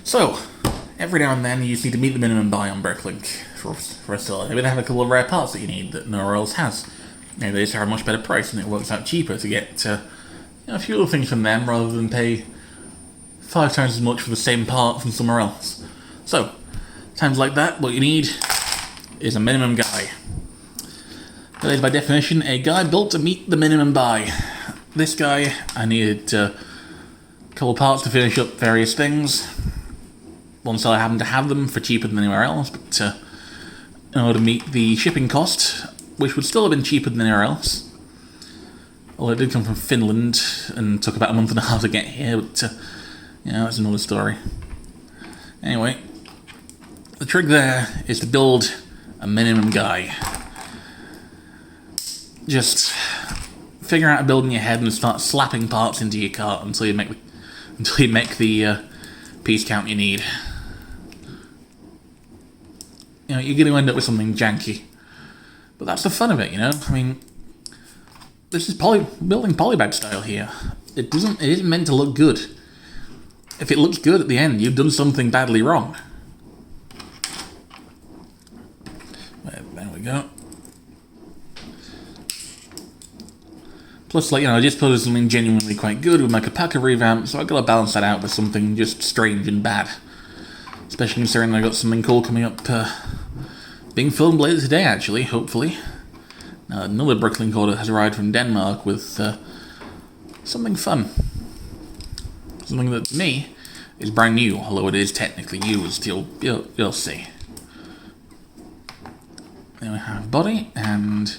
So, every now and then you just need to meet the minimum buy on Bricklink for a store. Maybe they have a couple of rare parts that you need that nowhere else has. Maybe they just have a much better price and it works out cheaper to get a few little things from them rather than pay 5 times as much for the same part from somewhere else. So, times like that, what you need is a minimum guy. That is by definition a guy built to meet the minimum buy. This guy, I needed a couple of parts to finish up various things. Once I happened to have them for cheaper than anywhere else, but in order to meet the shipping cost, which would still have been cheaper than anywhere else. Although it did come from Finland and took about a month and a half to get here, but that's another story. Anyway, the trick there is to build a minimum guy. Just figure out a build in your head and start slapping parts into your cart until you make the piece count you need. You're going to end up with something janky. But that's the fun of it, I mean, this is building polybag style here. It isn't meant to look good. If it looks good at the end, you've done something badly wrong. There we go. Plus, I just put something genuinely quite good with my Kapaka revamp, so I've got to balance that out with something just strange and bad. Especially considering I got something cool coming up, being filmed later today, actually, hopefully. Another Bricklink order has arrived from Denmark with something fun. Something that, to me, is brand new, although it is technically used. You'll see. Then we have body, and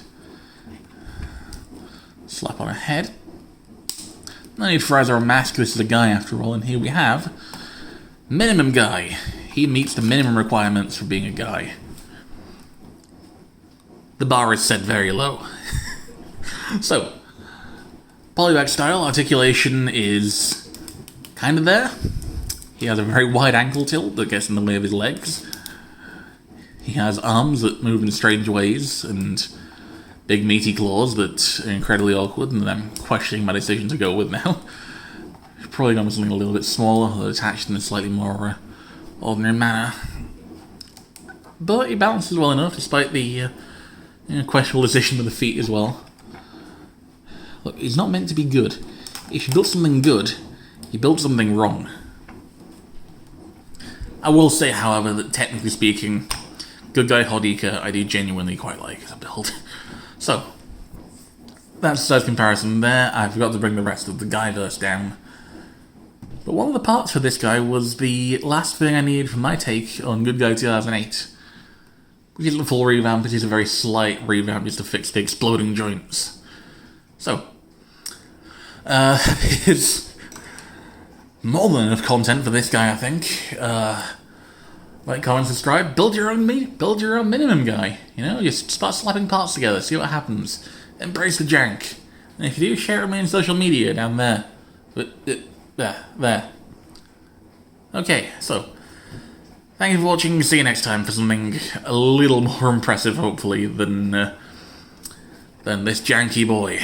slap on a head. No need for either a mask, this is a guy after all, and here we have minimum guy. He meets the minimum requirements for being a guy. The bar is set very low. So, polybag style articulation is kind of there. He has a very wide ankle tilt that gets in the way of his legs. He has arms that move in strange ways, and big meaty claws that are incredibly awkward, and I'm questioning my decision to go with now. Probably gone with something a little bit smaller, attached in a slightly more ordinary manner. But he balances well enough, despite the questionable decision with the feet as well. Look, he's not meant to be good. If you build something good, you build something wrong. I will say, however, that technically speaking, Good Guy Hodika I do genuinely quite like as a build. So, that's the size comparison there. I forgot to bring the rest of the guy verse down. But one of the parts for this guy was the last thing I needed for my take on Good Guy 2008. Which isn't a full revamp, it is a very slight revamp just to fix the exploding joints. So, it's more than enough content for this guy, I think. Like, comment, subscribe, build your own minimum guy. Just start slapping parts together, see what happens. Embrace the jank. And if you do, share it with me on social media down there. There. Okay, so, thank you for watching. See you next time for something a little more impressive, hopefully, than this janky boy.